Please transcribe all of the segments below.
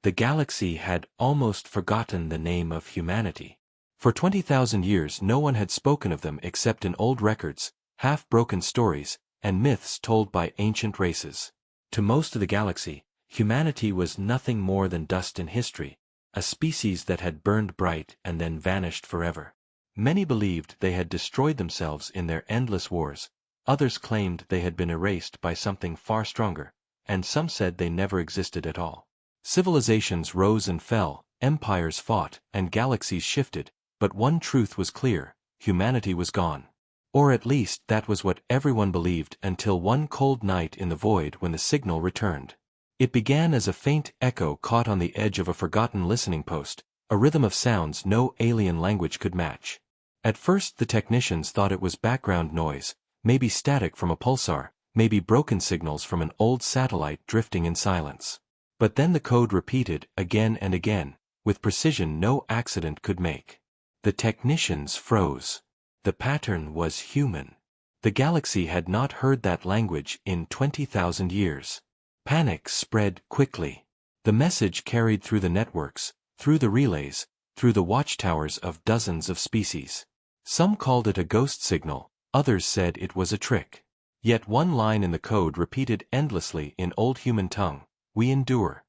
The galaxy had almost forgotten the name of humanity. For 20,000 years no one had spoken of them except in old records, half-broken stories, and myths told by ancient races. To most of the galaxy, humanity was nothing more than dust in history, a species that had burned bright and then vanished forever. Many believed they had destroyed themselves in their endless wars, others claimed they had been erased by something far stronger, and some said they never existed at all. Civilizations rose and fell, empires fought, and galaxies shifted, but one truth was clear: humanity was gone. Or at least that was what everyone believed until one cold night in the void when the signal returned. It began as a faint echo caught on the edge of a forgotten listening post, a rhythm of sounds no alien language could match. At first the technicians thought it was background noise, maybe static from a pulsar, maybe broken signals from an old satellite drifting in silence. But then the code repeated again and again, with precision no accident could make. The technicians froze. The pattern was human. The galaxy had not heard that language in 20,000 years. Panic spread quickly. The message carried through the networks, through the relays, through the watchtowers of dozens of species. Some called it a ghost signal, others said it was a trick. Yet one line in the code repeated endlessly in old human tongue: "We endure."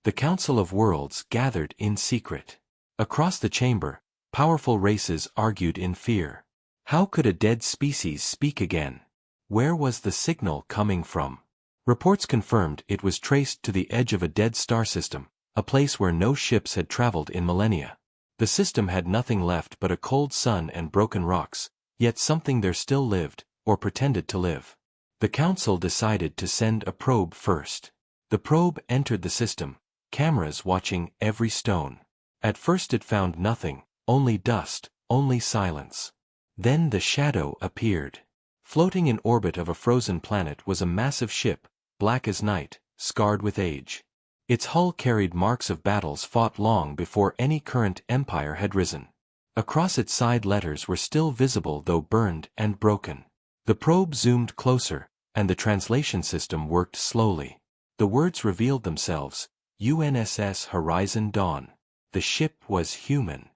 The Council of Worlds gathered in secret. Across the chamber, powerful races argued in fear. How could a dead species speak again? Where was the signal coming from? Reports confirmed it was traced to the edge of a dead star system, a place where no ships had traveled in millennia. The system had nothing left but a cold sun and broken rocks, yet something there still lived, or pretended to live. The Council decided to send a probe first. The probe entered the system, cameras watching every stone. At first it found nothing, only dust, only silence. Then the shadow appeared. Floating in orbit of a frozen planet was a massive ship, black as night, scarred with age. Its hull carried marks of battles fought long before any current empire had risen. Across its side letters were still visible though burned and broken. The probe zoomed closer, and the translation system worked slowly. The words revealed themselves: UNSS Horizon Dawn. The ship was human.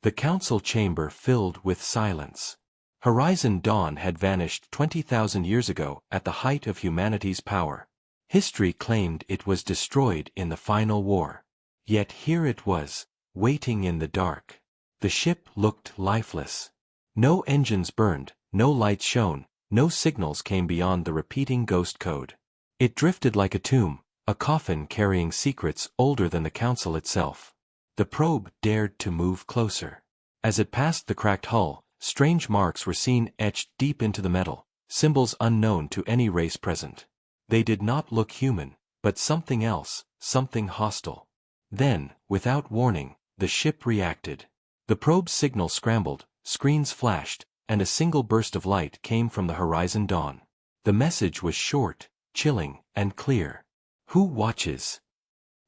The council chamber filled with silence. Horizon Dawn had vanished 20,000 years ago at the height of humanity's power. History claimed it was destroyed in the final war. Yet here it was, waiting in the dark. The ship looked lifeless. No engines burned, no lights shone, no signals came beyond the repeating ghost code. It drifted like a tomb, a coffin carrying secrets older than the council itself. The probe dared to move closer. As it passed the cracked hull, strange marks were seen etched deep into the metal, symbols unknown to any race present. They did not look human, but something else, something hostile. Then, without warning, the ship reacted. The probe's signal scrambled, screens flashed, and a single burst of light came from the Horizon Dawn. The message was short, chilling, and clear. Who watches?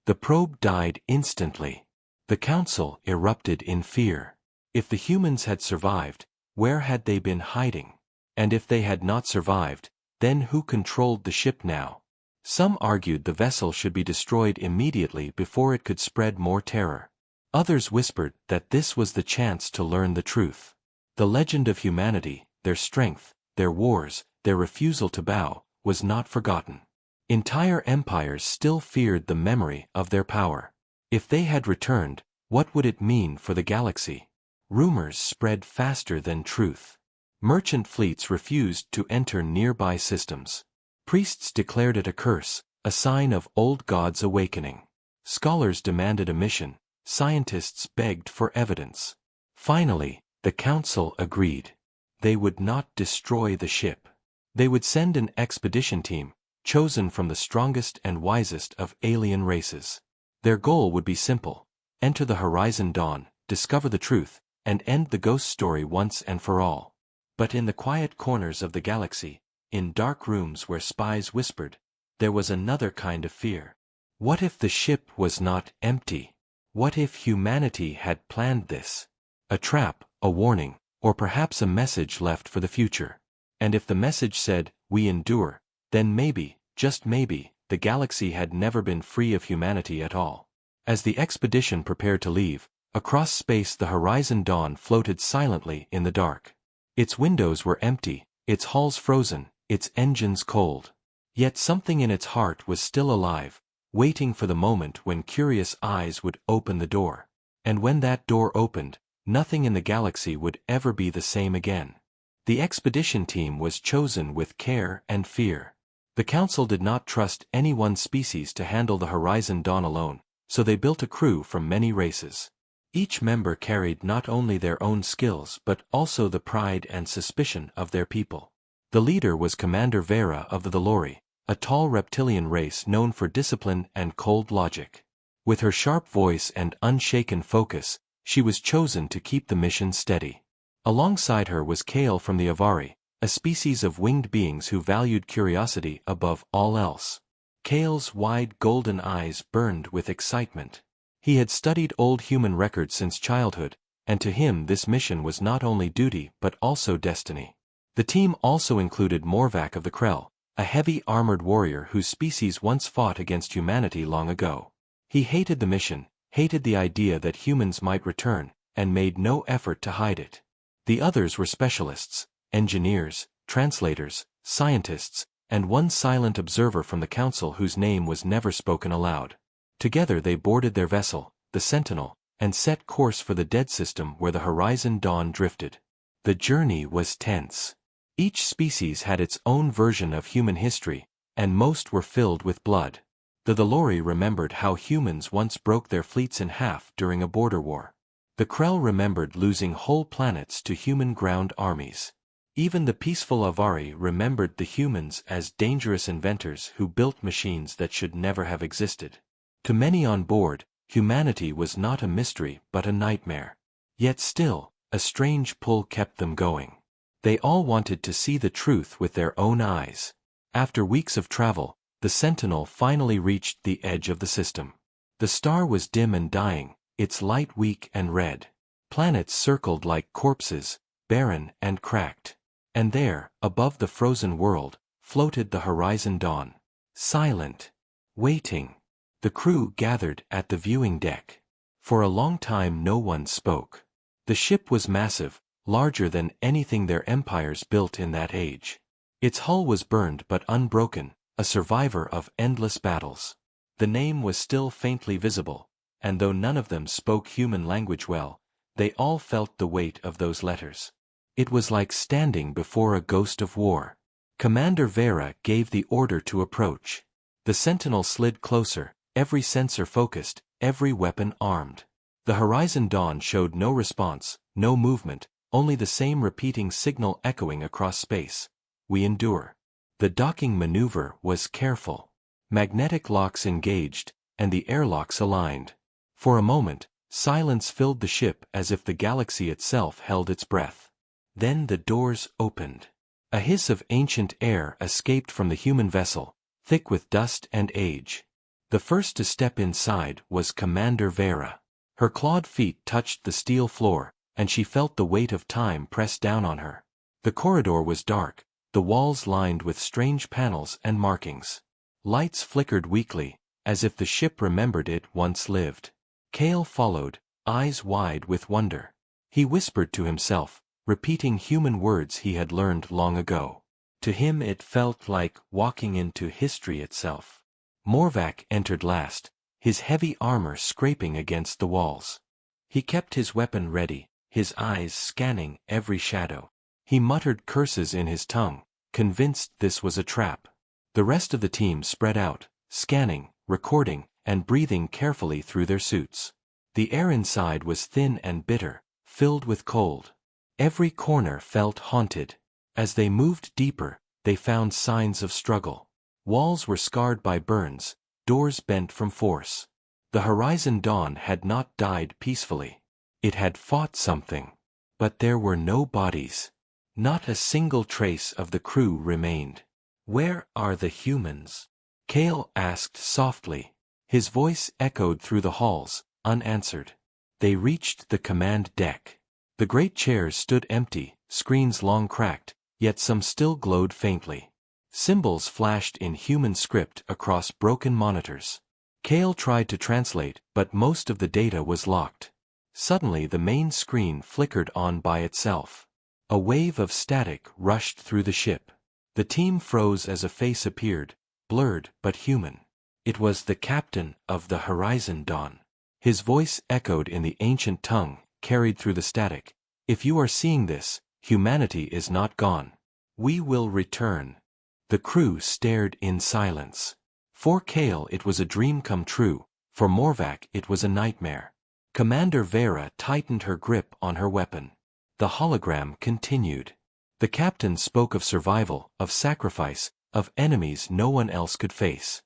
The probe died instantly. The council erupted in fear. If the humans had survived, where had they been hiding? And if they had not survived, then who controlled the ship now? Some argued the vessel should be destroyed immediately before it could spread more terror. Others whispered that this was the chance to learn the truth. The legend of humanity, their strength, their wars, their refusal to bow, was not forgotten. Entire empires still feared the memory of their power. If they had returned, what would it mean for the galaxy? Rumors spread faster than truth. Merchant fleets refused to enter nearby systems. Priests declared it a curse, a sign of old gods awakening. Scholars demanded a mission, scientists begged for evidence. Finally, the council agreed. They would not destroy the ship. They would send an expedition team, chosen from the strongest and wisest of alien races. Their goal would be simple: enter the Horizon Dawn, discover the truth, and end the ghost story once and for all. But in the quiet corners of the galaxy, in dark rooms where spies whispered, there was another kind of fear. What if the ship was not empty? What if humanity had planned this? A trap, a warning, or perhaps a message left for the future. And if the message said, "We endure," then maybe, just maybe, the galaxy had never been free of humanity at all. As the expedition prepared to leave, across space the Horizon Dawn floated silently in the dark. Its windows were empty, its hulls frozen, its engines cold. Yet something in its heart was still alive, waiting for the moment when curious eyes would open the door. And when that door opened, nothing in the galaxy would ever be the same again. The expedition team was chosen with care and fear. The Council did not trust any one species to handle the Horizon Dawn alone, so they built a crew from many races. Each member carried not only their own skills but also the pride and suspicion of their people. The leader was Commander Vera of the Valori, a tall reptilian race known for discipline and cold logic. With her sharp voice and unshaken focus, she was chosen to keep the mission steady. Alongside her was Kale from the Avari, a species of winged beings who valued curiosity above all else. Kale's wide golden eyes burned with excitement. He had studied old human records since childhood, and to him this mission was not only duty but also destiny. The team also included Morvac of the Krell, a heavy armored warrior whose species once fought against humanity long ago. He hated the mission, hated the idea that humans might return, and made no effort to hide it. The others were specialists, engineers, translators, scientists, and one silent observer from the Council whose name was never spoken aloud. Together they boarded their vessel, the Sentinel, and set course for the dead system where the Horizon Dawn drifted. The journey was tense. Each species had its own version of human history, and most were filled with blood. The Valori remembered how humans once broke their fleets in half during a border war. The Krell remembered losing whole planets to human ground armies. Even the peaceful Avari remembered the humans as dangerous inventors who built machines that should never have existed. To many on board, humanity was not a mystery but a nightmare. Yet still, a strange pull kept them going. They all wanted to see the truth with their own eyes. After weeks of travel, the Sentinel finally reached the edge of the system. The star was dim and dying, its light weak and red. Planets circled like corpses, barren and cracked. And there, above the frozen world, floated the Horizon Dawn. Silent. Waiting. The crew gathered at the viewing deck. For a long time no one spoke. The ship was massive, larger than anything their empires built in that age. Its hull was burned but unbroken, a survivor of endless battles. The name was still faintly visible, and though none of them spoke human language well, they all felt the weight of those letters. It was like standing before a ghost of war. Commander Vera gave the order to approach. The Sentinel slid closer, every sensor focused, every weapon armed. The Horizon Dawn showed no response, no movement, only the same repeating signal echoing across space. We endure. The docking maneuver was careful. Magnetic locks engaged, and the airlocks aligned. For a moment, silence filled the ship as if the galaxy itself held its breath. Then the doors opened. A hiss of ancient air escaped from the human vessel, thick with dust and age. The first to step inside was Commander Vera. Her clawed feet touched the steel floor, and she felt the weight of time press down on her. The corridor was dark, the walls lined with strange panels and markings. Lights flickered weakly, as if the ship remembered it once lived. Kale followed, eyes wide with wonder. He whispered to himself, repeating human words he had learned long ago. To him it felt like walking into history itself. Morvac entered last, his heavy armor scraping against the walls. He kept his weapon ready, his eyes scanning every shadow. He muttered curses in his tongue, convinced this was a trap. The rest of the team spread out, scanning, recording, and breathing carefully through their suits. The air inside was thin and bitter, filled with cold. Every corner felt haunted. As they moved deeper, they found signs of struggle. Walls were scarred by burns, doors bent from force. The Horizon Dawn had not died peacefully. It had fought something. But there were no bodies. Not a single trace of the crew remained. "Where are the humans?" Kale asked softly. His voice echoed through the halls, unanswered. They reached the command deck. The great chairs stood empty, screens long cracked, yet some still glowed faintly. Symbols flashed in human script across broken monitors. Kale tried to translate, but most of the data was locked. Suddenly the main screen flickered on by itself. A wave of static rushed through the ship. The team froze as a face appeared, blurred but human. It was the captain of the Horizon Dawn. His voice echoed in the ancient tongue, carried through the static. If you are seeing this, humanity is not gone. We will return. The crew stared in silence. For Kale it was a dream come true, for Morvac it was a nightmare. Commander Vera tightened her grip on her weapon. The hologram continued. The captain spoke of survival, of sacrifice, of enemies no one else could face.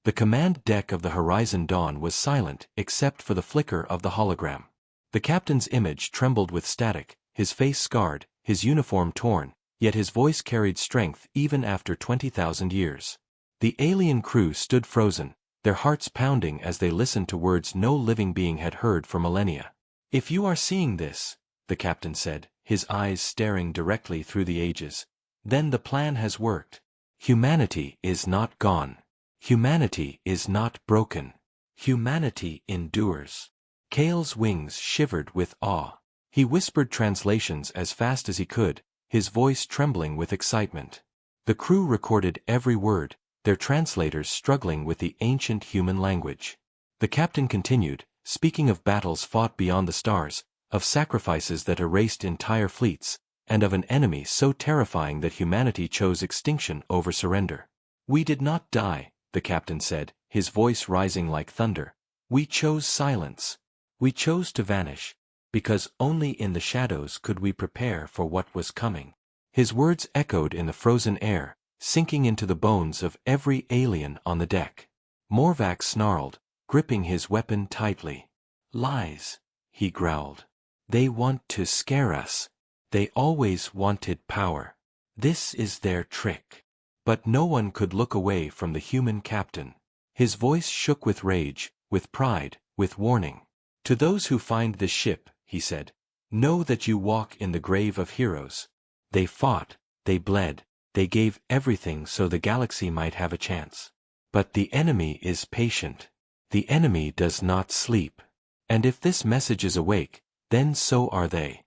The command deck of the Horizon Dawn was silent except for the flicker of the hologram. The captain's image trembled with static, his face scarred, his uniform torn, yet his voice carried strength even after 20,000 years. The alien crew stood frozen, their hearts pounding as they listened to words no living being had heard for millennia. If you are seeing this, the captain said, his eyes staring directly through the ages, then the plan has worked. Humanity is not gone. Humanity is not broken. Humanity endures. Kale's wings shivered with awe. He whispered translations as fast as he could, his voice trembling with excitement. The crew recorded every word, their translators struggling with the ancient human language. The captain continued, speaking of battles fought beyond the stars, of sacrifices that erased entire fleets, and of an enemy so terrifying that humanity chose extinction over surrender. We did not die, the captain said, his voice rising like thunder. We chose silence. We chose to vanish, because only in the shadows could we prepare for what was coming. His words echoed in the frozen air, sinking into the bones of every alien on the deck. Morvac snarled, gripping his weapon tightly. Lies, he growled. They want to scare us. They always wanted power. This is their trick. But no one could look away from the human captain. His voice shook with rage, with pride, with warning. To those who find this ship, he said, know that you walk in the grave of heroes. They fought, they bled, they gave everything so the galaxy might have a chance. But the enemy is patient. The enemy does not sleep. And if this message is awake, then so are they.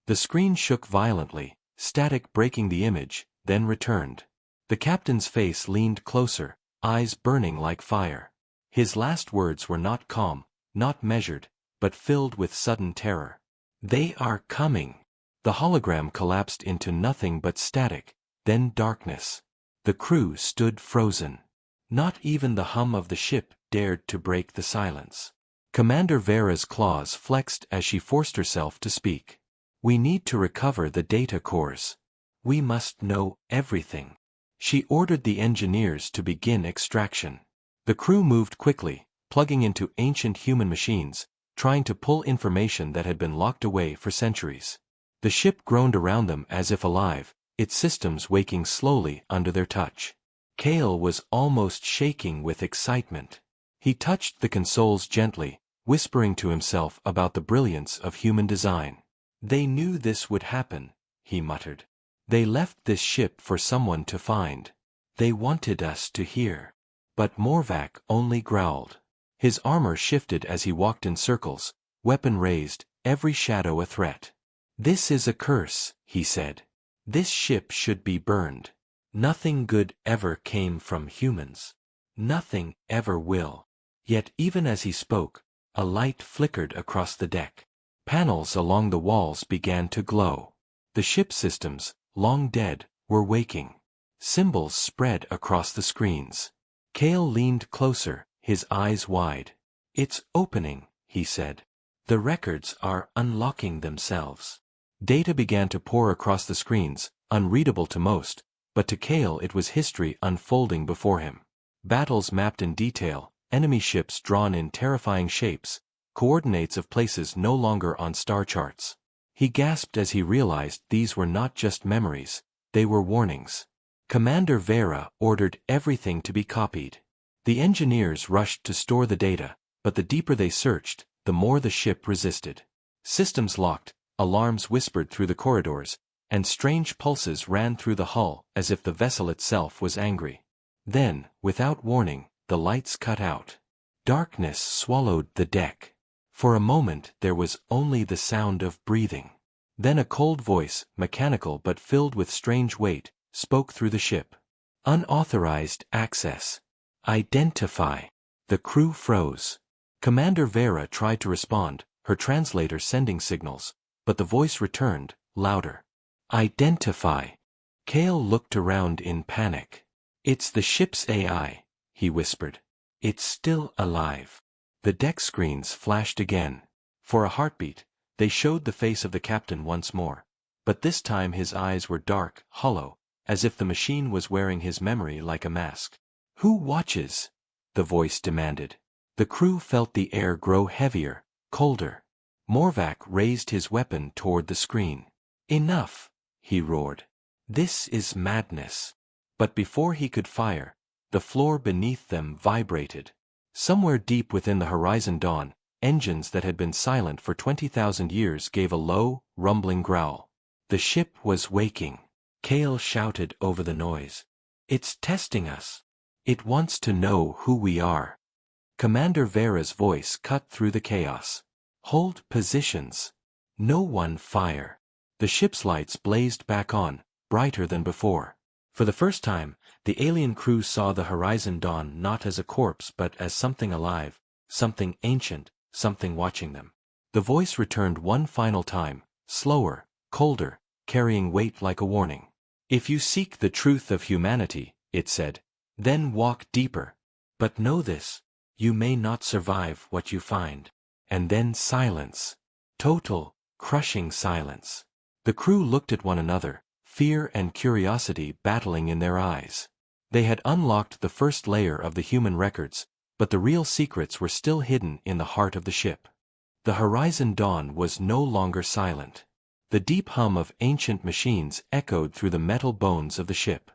The screen shook violently, static breaking the image, then returned. The captain's face leaned closer, eyes burning like fire. His last words were not calm, not measured, but filled with sudden terror. They are coming. The hologram collapsed into nothing but static, then darkness. The crew stood frozen. Not even the hum of the ship dared to break the silence. Commander Vera's claws flexed as she forced herself to speak. We need to recover the data cores. We must know everything. She ordered the engineers to begin extraction. The crew moved quickly, plugging into ancient human machines, trying to pull information that had been locked away for centuries. The ship groaned around them as if alive, its systems waking slowly under their touch. Kale was almost shaking with excitement. He touched the consoles gently, whispering to himself about the brilliance of human design. They knew this would happen, he muttered. They left this ship for someone to find. They wanted us to hear. But Morvac only growled. His armor shifted as he walked in circles, weapon raised, every shadow a threat. This is a curse, he said. This ship should be burned. Nothing good ever came from humans. Nothing ever will. Yet even as he spoke, a light flickered across the deck. Panels along the walls began to glow. The ship systems, long dead, were waking. Symbols spread across the screens. Kale leaned closer, his eyes wide. It's opening, he said. The records are unlocking themselves. Data began to pour across the screens, unreadable to most, but to Kale it was history unfolding before him. Battles mapped in detail, enemy ships drawn in terrifying shapes, coordinates of places no longer on star charts. He gasped as he realized these were not just memories, they were warnings. Commander Vera ordered everything to be copied. The engineers rushed to store the data, but the deeper they searched, the more the ship resisted. Systems locked, alarms whispered through the corridors, and strange pulses ran through the hull as if the vessel itself was angry. Then, without warning, the lights cut out. Darkness swallowed the deck. For a moment there was only the sound of breathing. Then a cold voice, mechanical but filled with strange weight, spoke through the ship. Unauthorized access. Identify. The crew froze. Commander Vera tried to respond, her translator sending signals, but the voice returned, louder. Identify. Cale looked around in panic. It's the ship's AI, he whispered. It's still alive. The deck screens flashed again. For a heartbeat, they showed the face of the captain once more. But this time his eyes were dark, hollow, as if the machine was wearing his memory like a mask. Who watches? The voice demanded. The crew felt the air grow heavier, colder. Morvac raised his weapon toward the screen. Enough, he roared. This is madness. But before he could fire, the floor beneath them vibrated. Somewhere deep within the horizon dawn, engines that had been silent for 20,000 years gave a low, rumbling growl. The ship was waking. Cale shouted over the noise. It's testing us. It wants to know who we are. Commander Vera's voice cut through the chaos. Hold positions. No one fire. The ship's lights blazed back on, brighter than before. For the first time, the alien crew saw the horizon dawn not as a corpse but as something alive, something ancient, something watching them. The voice returned one final time, slower, colder, carrying weight like a warning. If you seek the truth of humanity, it said, then walk deeper. But know this, you may not survive what you find. And then silence. Total, crushing silence. The crew looked at one another, fear and curiosity battling in their eyes. They had unlocked the first layer of the human records, but the real secrets were still hidden in the heart of the ship. The horizon dawn was no longer silent. The deep hum of ancient machines echoed through the metal bones of the ship.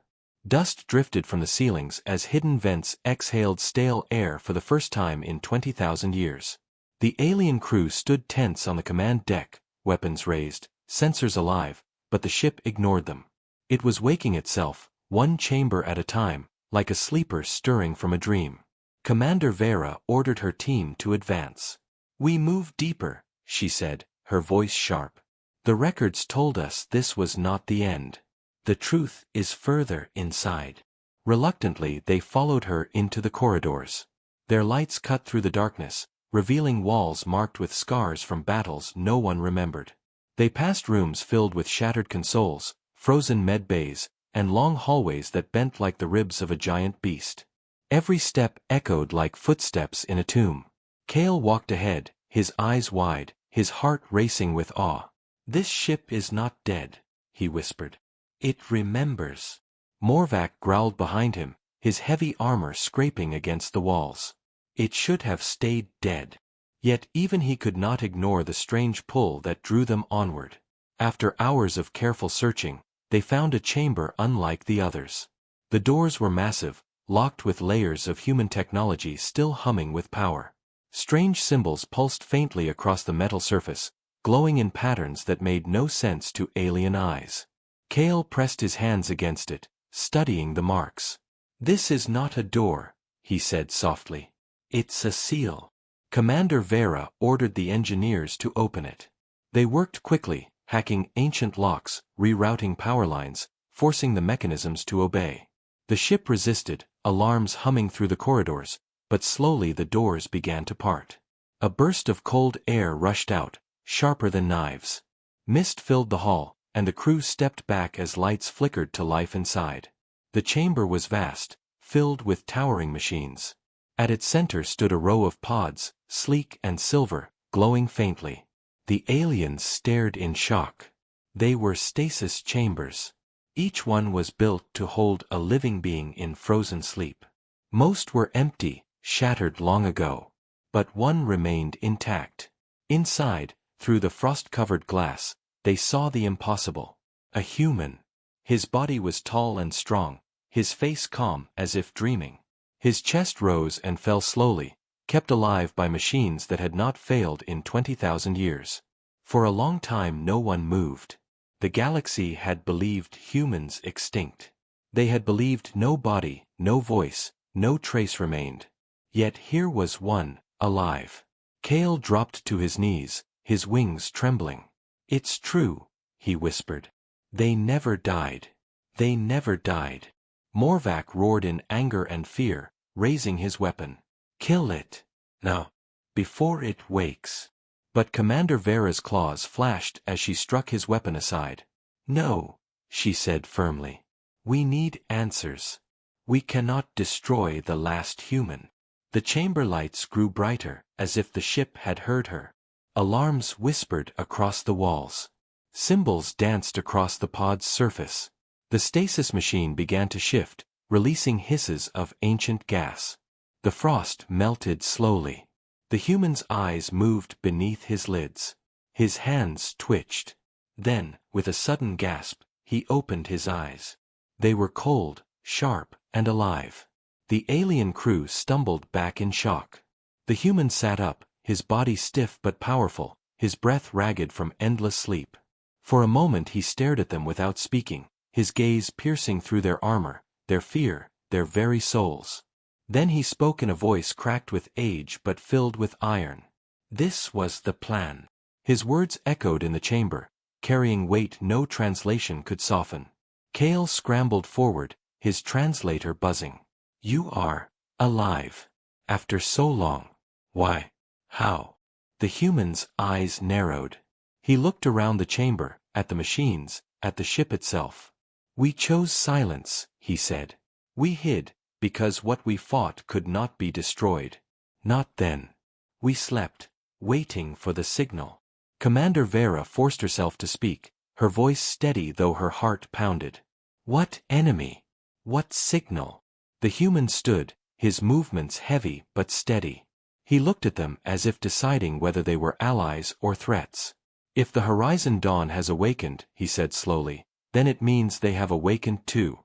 Dust drifted from the ceilings as hidden vents exhaled stale air for the first time in 20,000 years. The alien crew stood tense on the command deck, weapons raised, sensors alive, but the ship ignored them. It was waking itself, one chamber at a time, like a sleeper stirring from a dream. Commander Vera ordered her team to advance. We move deeper, she said, her voice sharp. The records told us this was not the end. The truth is further inside. Reluctantly they followed her into the corridors. Their lights cut through the darkness, revealing walls marked with scars from battles no one remembered. They passed rooms filled with shattered consoles, frozen med bays, and long hallways that bent like the ribs of a giant beast. Every step echoed like footsteps in a tomb. Cale walked ahead, his eyes wide, his heart racing with awe. This ship is not dead, he whispered. It remembers. Morvac growled behind him, his heavy armor scraping against the walls. It should have stayed dead. Yet even he could not ignore the strange pull that drew them onward. After hours of careful searching, they found a chamber unlike the others. The doors were massive, locked with layers of human technology still humming with power. Strange symbols pulsed faintly across the metal surface, glowing in patterns that made no sense to alien eyes. Cale pressed his hands against it, studying the marks. This is not a door, he said softly. It's a seal. Commander Vera ordered the engineers to open it. They worked quickly, hacking ancient locks, rerouting power lines, forcing the mechanisms to obey. The ship resisted, alarms humming through the corridors, but slowly the doors began to part. A burst of cold air rushed out, sharper than knives. Mist filled the hall, and the crew stepped back as lights flickered to life inside. The chamber was vast, filled with towering machines. At its center stood a row of pods, sleek and silver, glowing faintly. The aliens stared in shock. They were stasis chambers. Each one was built to hold a living being in frozen sleep. Most were empty, shattered long ago. But one remained intact. Inside, through the frost-covered glass, they saw the impossible. A human. His body was tall and strong, his face calm as if dreaming. His chest rose and fell slowly, kept alive by machines that had not failed in 20,000 years. For a long time no one moved. The galaxy had believed humans extinct. They had believed no body, no voice, no trace remained. Yet here was one, alive. Kale dropped to his knees, his wings trembling. "It's true," he whispered. "They never died. They never died." Morvac roared in anger and fear, raising his weapon. "Kill it. Now. Before it wakes." But Commander Vera's claws flashed as she struck his weapon aside. "No," she said firmly. "We need answers. We cannot destroy the last human." The chamber lights grew brighter, as if the ship had heard her. Alarms whispered across the walls. Symbols danced across the pod's surface. The stasis machine began to shift, releasing hisses of ancient gas. The frost melted slowly. The human's eyes moved beneath his lids. His hands twitched. Then, with a sudden gasp, he opened his eyes. They were cold, sharp, and alive. The alien crew stumbled back in shock. The human sat up, his body stiff but powerful, his breath ragged from endless sleep. For a moment he stared at them without speaking, his gaze piercing through their armor, their fear, their very souls. Then he spoke in a voice cracked with age but filled with iron. This was the plan. His words echoed in the chamber, carrying weight no translation could soften. Kale scrambled forward, his translator buzzing. "You are alive. After so long. Why? How?" The human's eyes narrowed. He looked around the chamber, at the machines, at the ship itself. "We chose silence," he said. "We hid, because what we fought could not be destroyed. Not then. We slept, waiting for the signal." Commander Vera forced herself to speak, her voice steady though her heart pounded. "What enemy? What signal?" The human stood, his movements heavy but steady. He looked at them as if deciding whether they were allies or threats. "If the Horizon Dawn has awakened," he said slowly, "then it means they have awakened too."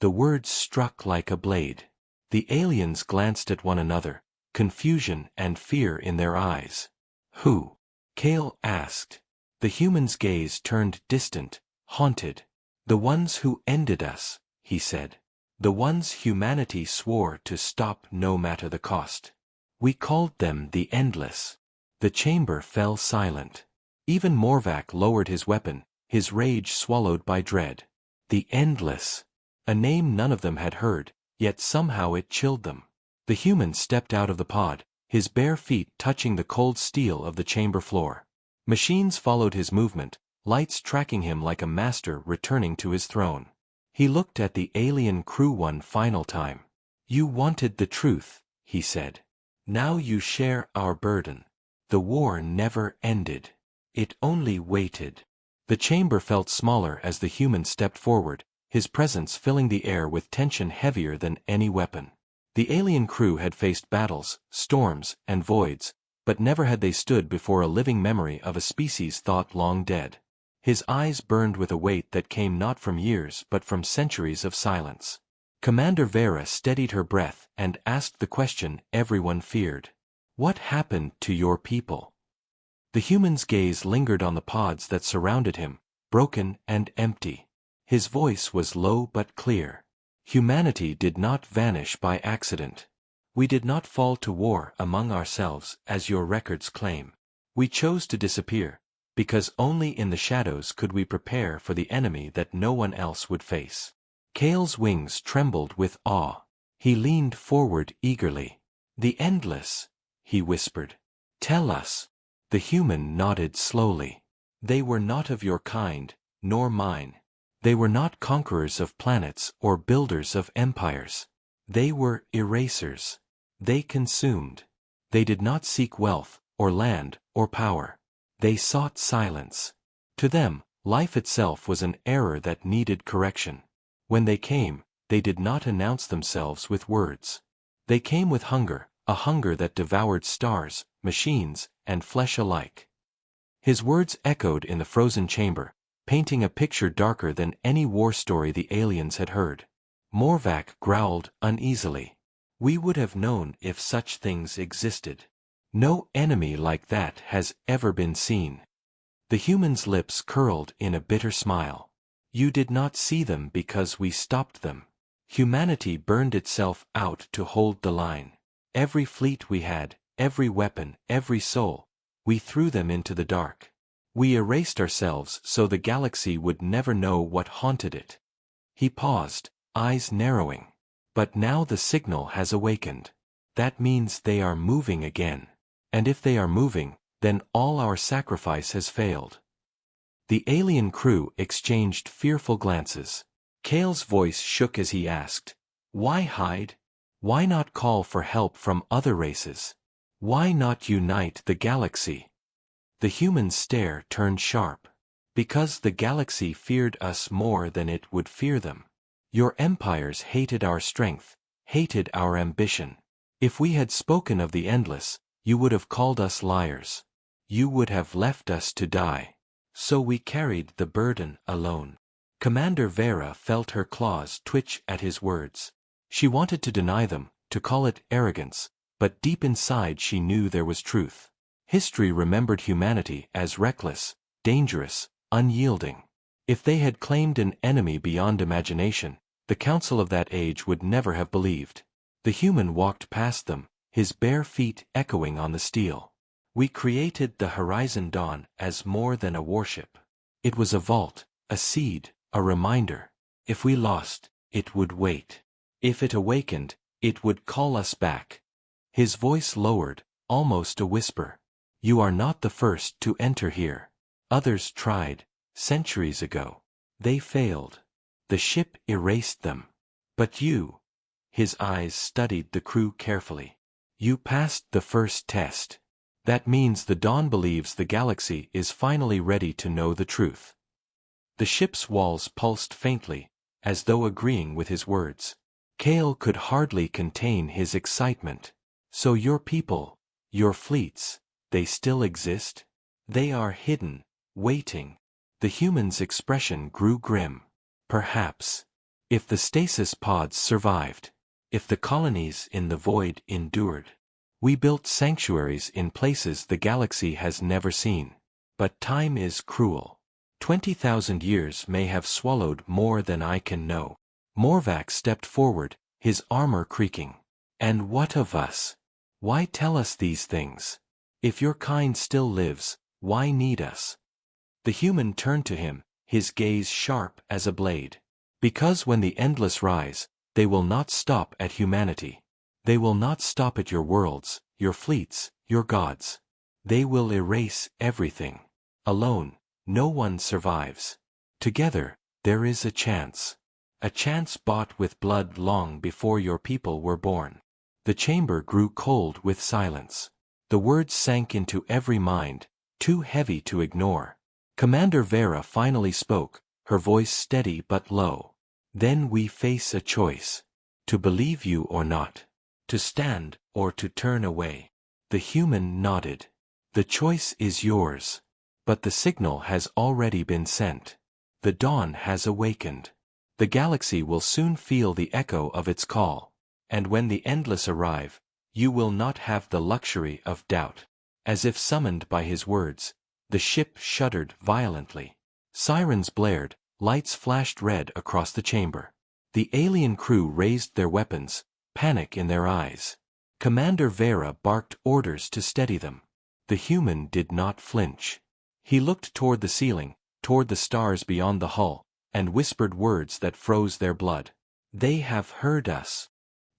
The words struck like a blade. The aliens glanced at one another, confusion and fear in their eyes. "Who?" Kale asked. The human's gaze turned distant, haunted. "The ones who ended us," he said. "The ones humanity swore to stop no matter the cost. We called them the Endless." The chamber fell silent. Even Morvac lowered his weapon, his rage swallowed by dread. The Endless. A name none of them had heard, yet somehow it chilled them. The human stepped out of the pod, his bare feet touching the cold steel of the chamber floor. Machines followed his movement, lights tracking him like a master returning to his throne. He looked at the alien crew one final time. "You wanted the truth," he said. "Now you share our burden. The war never ended. It only waited." The chamber felt smaller as the human stepped forward, his presence filling the air with tension heavier than any weapon. The alien crew had faced battles, storms, and voids, but never had they stood before a living memory of a species thought long dead. His eyes burned with a weight that came not from years but from centuries of silence. Commander Vera steadied her breath and asked the question everyone feared. "What happened to your people?" The human's gaze lingered on the pods that surrounded him, broken and empty. His voice was low but clear. "Humanity did not vanish by accident. We did not fall to war among ourselves as your records claim. We chose to disappear, because only in the shadows could we prepare for the enemy that no one else would face." Kale's wings trembled with awe. He leaned forward eagerly. "The Endless," he whispered. "Tell us." The human nodded slowly. "They were not of your kind, nor mine. They were not conquerors of planets or builders of empires. They were erasers. They consumed. They did not seek wealth, or land, or power. They sought silence. To them, life itself was an error that needed correction. When they came, they did not announce themselves with words. They came with hunger, a hunger that devoured stars, machines, and flesh alike." His words echoed in the frozen chamber, painting a picture darker than any war story the aliens had heard. Morvac growled uneasily. "We would have known if such things existed. No enemy like that has ever been seen." The human's lips curled in a bitter smile. "You did not see them because we stopped them. Humanity burned itself out to hold the line. every fleet we had, every weapon, every soul, we threw them into the dark. We erased ourselves so the galaxy would never know what haunted it. He paused, eyes narrowing. But now the signal has awakened. That means they are moving again. And if they are moving, then all our sacrifice has failed. The alien crew exchanged fearful glances. Kale's voice shook as he asked, "Why hide? Why not call for help from other races? Why not unite the galaxy?" The human stare turned sharp. "Because the galaxy feared us more than it would fear them. Your empires hated our strength, hated our ambition. If we had spoken of the endless, you would have called us liars. You would have left us to die. So we carried the burden alone." Commander Vera felt her claws twitch at his words. She wanted to deny them, to call it arrogance, but deep inside she knew there was truth. History remembered humanity as reckless, dangerous, unyielding. If they had claimed an enemy beyond imagination, the council of that age would never have believed. The human walked past them, his bare feet echoing on the steel. "We created the Horizon Dawn as more than a warship. It was a vault, a seed, a reminder. If we lost, it would wait. If it awakened, it would call us back." His voice lowered, almost a whisper. "You are not the first to enter here. Others tried, centuries ago. They failed. The ship erased them. But you—" his eyes studied the crew carefully. "You passed the first test. That means the Dawn believes the galaxy is finally ready to know the truth." The ship's walls pulsed faintly, as though agreeing with his words. Kale could hardly contain his excitement. "So your people, your fleets, they still exist? They are hidden, waiting." The human's expression grew grim. "Perhaps. If the stasis pods survived. If the colonies in the void endured. We built sanctuaries in places the galaxy has never seen. But time is cruel. 20,000 years may have swallowed more than I can know." Morvac stepped forward, his armor creaking. "And what of us? Why tell us these things? If your kind still lives, why need us?" The human turned to him, his gaze sharp as a blade. "Because when the endless rise, they will not stop at humanity. They will not stop at your worlds, your fleets, your gods. They will erase everything. Alone, no one survives. Together, there is a chance. A chance bought with blood long before your people were born." The chamber grew cold with silence. The words sank into every mind, too heavy to ignore. Commander Vera finally spoke, her voice steady but low. "Then we face a choice. To believe you or not. To stand, or to turn away." The human nodded. "The choice is yours. But the signal has already been sent. The dawn has awakened. The galaxy will soon feel the echo of its call. And when the endless arrive, you will not have the luxury of doubt." As if summoned by his words, the ship shuddered violently. Sirens blared, lights flashed red across the chamber. The alien crew raised their weapons, panic in their eyes. Commander Vera barked orders to steady them. The human did not flinch. He looked toward the ceiling, toward the stars beyond the hull, and whispered words that froze their blood. "They have heard us."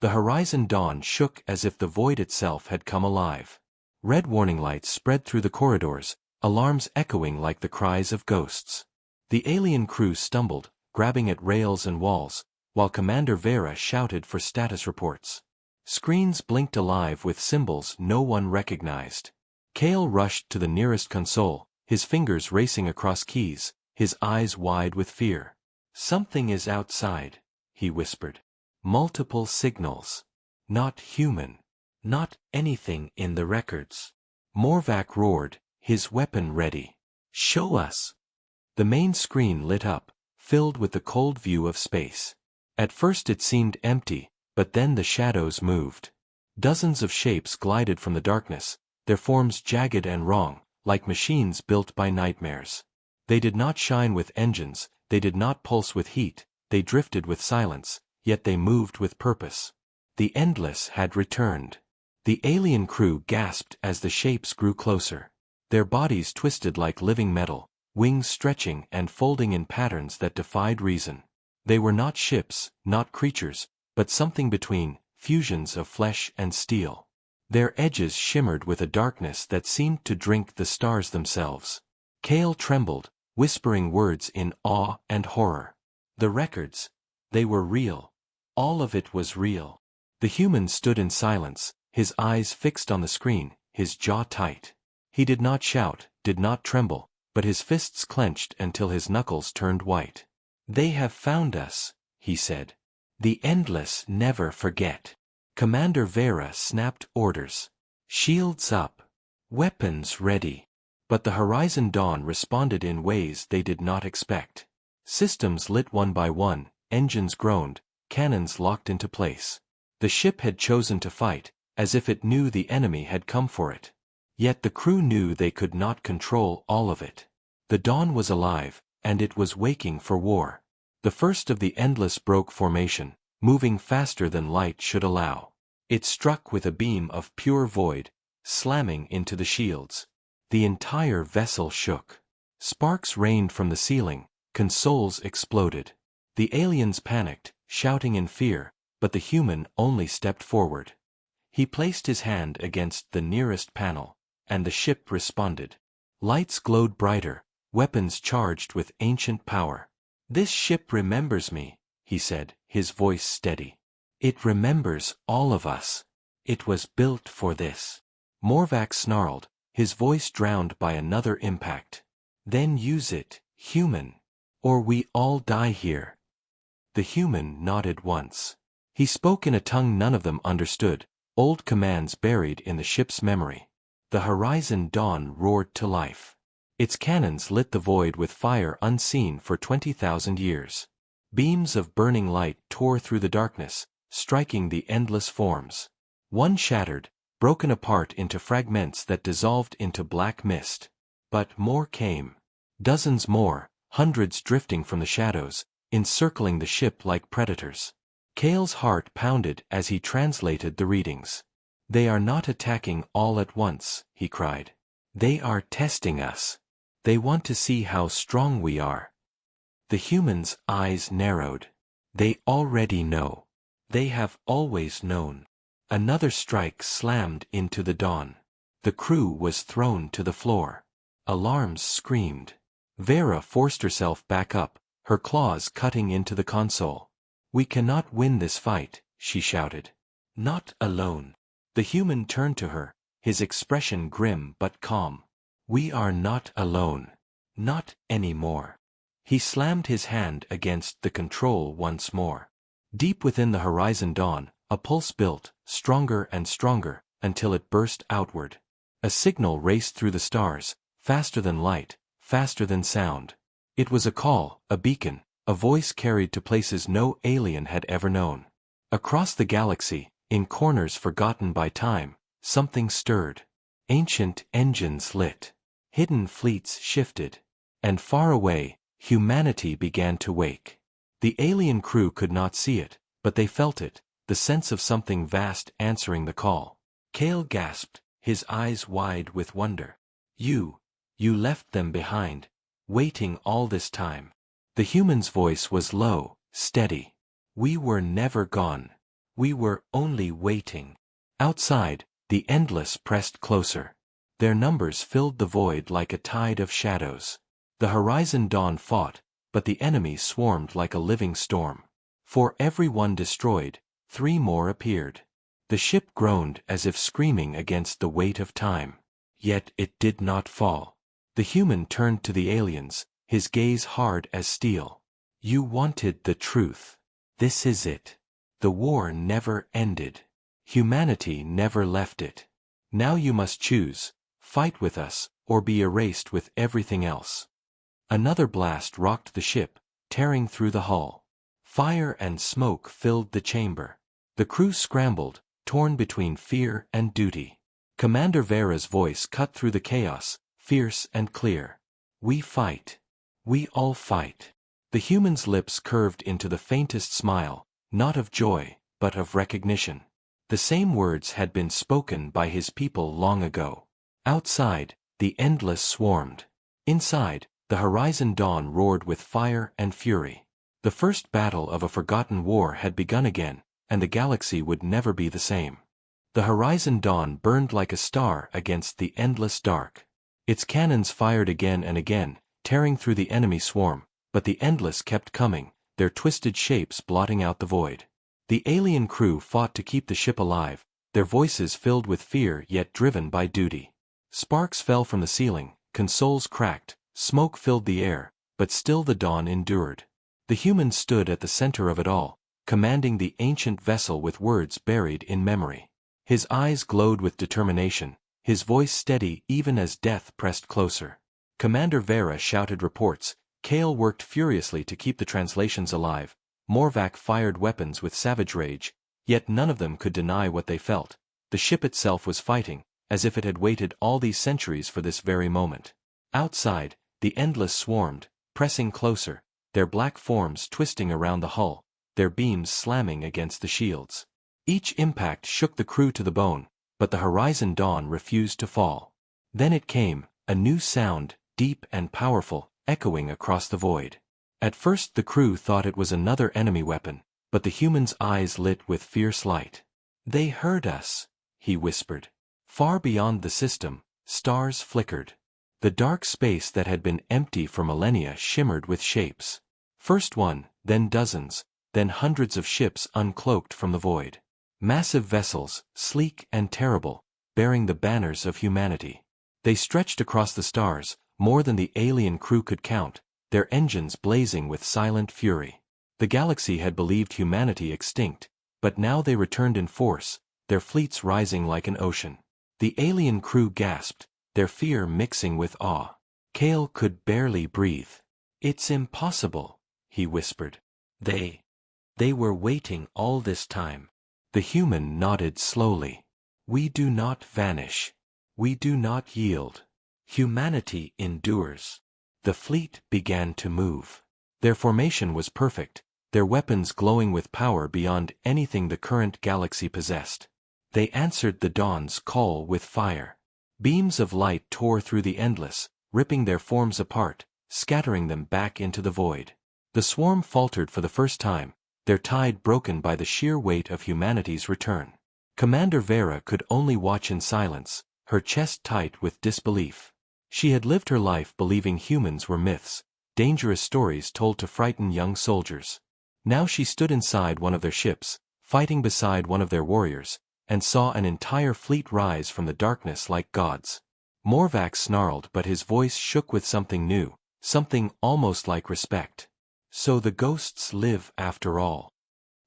The Horizon Dawn shook as if the void itself had come alive. Red warning lights spread through the corridors, alarms echoing like the cries of ghosts. The alien crew stumbled, grabbing at rails and walls, while Commander Vera shouted for status reports. Screens blinked alive with symbols no one recognized. Kale rushed to the nearest console, his fingers racing across keys, his eyes wide with fear. "Something is outside," he whispered. "Multiple signals. Not human. Not anything in the records." Morvac roared, his weapon ready. "Show us." The main screen lit up, filled with the cold view of space. At first it seemed empty, but then the shadows moved. Dozens of shapes glided from the darkness, their forms jagged and wrong, like machines built by nightmares. They did not shine with engines, they did not pulse with heat, they drifted with silence, yet they moved with purpose. The endless had returned. The alien crew gasped as the shapes grew closer. Their bodies twisted like living metal, wings stretching and folding in patterns that defied reason. They were not ships, not creatures, but something between, fusions of flesh and steel. Their edges shimmered with a darkness that seemed to drink the stars themselves. Kale trembled, whispering words in awe and horror. The records. They were real. All of it was real. The human stood in silence, his eyes fixed on the screen, his jaw tight. He did not shout, did not tremble, but his fists clenched until his knuckles turned white. "They have found us," he said. "The Endless never forget." Commander Vera snapped orders. "Shields up. Weapons ready." But the Horizon Dawn responded in ways they did not expect. Systems lit one by one, engines groaned, cannons locked into place. The ship had chosen to fight, as if it knew the enemy had come for it. Yet the crew knew they could not control all of it. The Dawn was alive, and it was waking for war. The first of the Endless broke formation, moving faster than light should allow. It struck with a beam of pure void, slamming into the shields. The entire vessel shook. Sparks rained from the ceiling, consoles exploded. The aliens panicked, shouting in fear, but the human only stepped forward. He placed his hand against the nearest panel, and the ship responded. Lights glowed brighter, weapons charged with ancient power. "This ship remembers me," he said, his voice steady. "It remembers all of us. It was built for this." Morvac snarled, his voice drowned by another impact. "Then use it, human. Or we all die here." The human nodded once. He spoke in a tongue none of them understood, old commands buried in the ship's memory. The Horizon Dawn roared to life. Its cannons lit the void with fire unseen for 20,000 years. Beams of burning light tore through the darkness, striking the endless forms. One shattered, broken apart into fragments that dissolved into black mist. But more came. Dozens more, hundreds drifting from the shadows, encircling the ship like predators. Kale's heart pounded as he translated the readings. "They are not attacking all at once," he cried. "They are testing us. They want to see how strong we are." The human's eyes narrowed. "They already know. They have always known." Another strike slammed into the dawn. The crew was thrown to the floor. Alarms screamed. Vera forced herself back up, her claws cutting into the console. "We cannot win this fight," she shouted. "Not alone." The human turned to her, his expression grim but calm. "We are not alone. Not anymore." He slammed his hand against the control once more. Deep within the Horizon Dawn, a pulse built, stronger and stronger, until it burst outward. A signal raced through the stars, faster than light, faster than sound. It was a call, a beacon, a voice carried to places no alien had ever known. Across the galaxy, in corners forgotten by time, something stirred. Ancient engines lit. Hidden fleets shifted. And far away, humanity began to wake. The alien crew could not see it, but they felt it, the sense of something vast answering the call. Kale gasped, his eyes wide with wonder. You left them behind, waiting all this time." The human's voice was low, steady. "We were never gone. We were only waiting." Outside, the Endless pressed closer. Their numbers filled the void like a tide of shadows. The Horizon Dawn fought, but the enemy swarmed like a living storm. For every one destroyed, 3 more appeared. The ship groaned as if screaming against the weight of time. Yet it did not fall. The human turned to the aliens, his gaze hard as steel. "You wanted the truth. This is it. The war never ended. Humanity never left it. Now you must choose, fight with us, or be erased with everything else." Another blast rocked the ship, tearing through the hull. Fire and smoke filled the chamber. The crew scrambled, torn between fear and duty. Commander Vera's voice cut through the chaos, fierce and clear. "We fight. We all fight." The human's lips curved into the faintest smile, not of joy, but of recognition. The same words had been spoken by his people long ago. Outside, the endless swarmed. Inside, the horizon dawn roared with fire and fury. The first battle of a forgotten war had begun again, and the galaxy would never be the same. The horizon dawn burned like a star against the endless dark. Its cannons fired again and again, tearing through the enemy swarm, but the endless kept coming, their twisted shapes blotting out the void. The alien crew fought to keep the ship alive, their voices filled with fear yet driven by duty. Sparks fell from the ceiling, consoles cracked, smoke filled the air, but still the dawn endured. The human stood at the center of it all, commanding the ancient vessel with words buried in memory. His eyes glowed with determination, his voice steady even as death pressed closer. Commander Vera shouted reports, Kale worked furiously to keep the translations alive, Morvac fired weapons with savage rage, yet none of them could deny what they felt. The ship itself was fighting, as if it had waited all these centuries for this very moment. Outside, the endless swarmed, pressing closer, their black forms twisting around the hull, their beams slamming against the shields. Each impact shook the crew to the bone, but the horizon dawn refused to fall. Then it came, a new sound, deep and powerful, echoing across the void. At first the crew thought it was another enemy weapon, but the human's eyes lit with fierce light. "They heard us," he whispered. Far beyond the system, stars flickered. The dark space that had been empty for millennia shimmered with shapes. First one, then dozens, then hundreds of ships uncloaked from the void. Massive vessels, sleek and terrible, bearing the banners of humanity. They stretched across the stars, more than the alien crew could count, their engines blazing with silent fury. The galaxy had believed humanity extinct, but now they returned in force, their fleets rising like an ocean. The alien crew gasped, their fear mixing with awe. Kale could barely breathe. "It's impossible," he whispered. They were waiting all this time." The human nodded slowly. "We do not vanish. We do not yield. Humanity endures." The fleet began to move. Their formation was perfect, their weapons glowing with power beyond anything the current galaxy possessed. They answered the dawn's call with fire. Beams of light tore through the endless, ripping their forms apart, scattering them back into the void. The swarm faltered for the first time, their tide broken by the sheer weight of humanity's return. Commander Vera could only watch in silence, her chest tight with disbelief. She had lived her life believing humans were myths, dangerous stories told to frighten young soldiers. Now she stood inside one of their ships, fighting beside one of their warriors, and saw an entire fleet rise from the darkness like gods. Morvac snarled, but his voice shook with something new, something almost like respect. "So the ghosts live after all."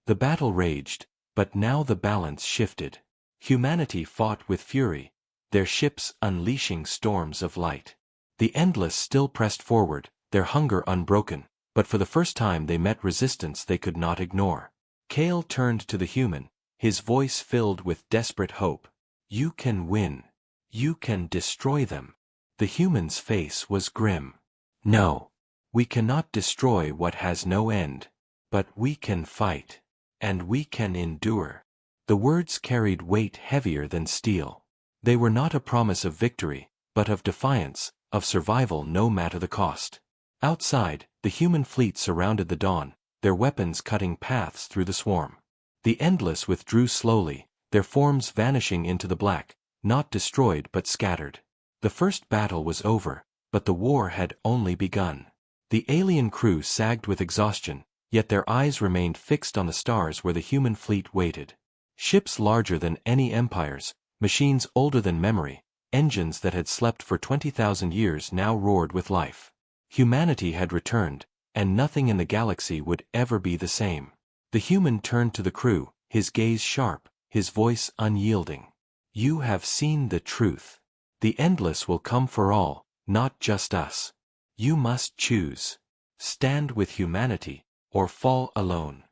The battle raged, but now the balance shifted. Humanity fought with fury, their ships unleashing storms of light. The endless still pressed forward, their hunger unbroken, but for the first time they met resistance they could not ignore. Kale turned to the human, his voice filled with desperate hope. "You can win. You can destroy them." The human's face was grim. "No. We cannot destroy what has no end. But we can fight. And we can endure." The words carried weight heavier than steel. They were not a promise of victory, but of defiance, of survival no matter the cost. Outside, the human fleet surrounded the dawn, their weapons cutting paths through the swarm. The endless withdrew slowly, their forms vanishing into the black, not destroyed but scattered. The first battle was over, but the war had only begun. The alien crew sagged with exhaustion, yet their eyes remained fixed on the stars where the human fleet waited. Ships larger than any empires, machines older than memory, engines that had slept for 20,000 years now roared with life. Humanity had returned, and nothing in the galaxy would ever be the same. The human turned to the crew, his gaze sharp, his voice unyielding. "You have seen the truth. The endless will come for all, not just us. You must choose. Stand with humanity, or fall alone."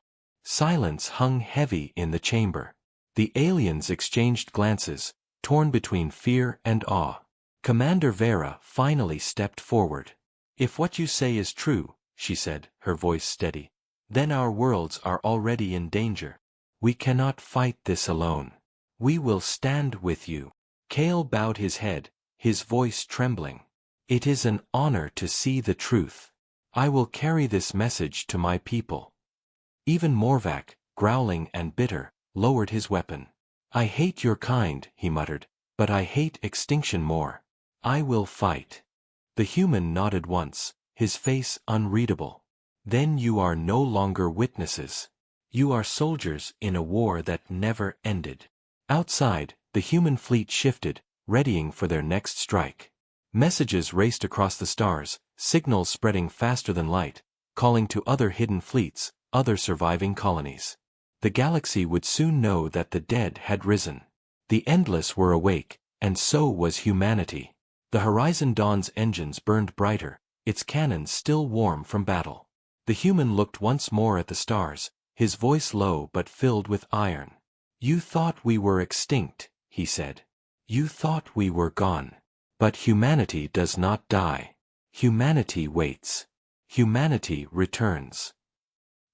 Silence hung heavy in the chamber. The aliens exchanged glances, torn between fear and awe. Commander Vera finally stepped forward. "If what you say is true," she said, her voice steady, "then our worlds are already in danger. We cannot fight this alone." We will stand with you. Kale bowed his head, his voice trembling. It is an honor to see the truth. I will carry this message to my people. Even Morvac, growling and bitter, lowered his weapon. I hate your kind, he muttered, but I hate extinction more. I will fight. The human nodded once, his face unreadable. Then you are no longer witnesses. You are soldiers in a war that never ended. Outside, the human fleet shifted, readying for their next strike. Messages raced across the stars, signals spreading faster than light, calling to other hidden fleets, other surviving colonies. The galaxy would soon know that the dead had risen. The endless were awake, and so was humanity. The Horizon Dawn's engines burned brighter, its cannons still warm from battle. The human looked once more at the stars, his voice low but filled with iron. You thought we were extinct, he said. You thought we were gone. But humanity does not die. Humanity waits. Humanity returns.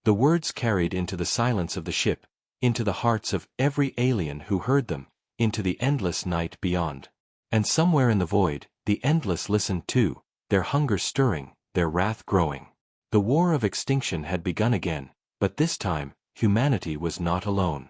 The words carried into the silence of the ship, into the hearts of every alien who heard them, into the endless night beyond. And somewhere in the void, the endless listened too, their hunger stirring, their wrath growing. The war of extinction had begun again, but this time, humanity was not alone.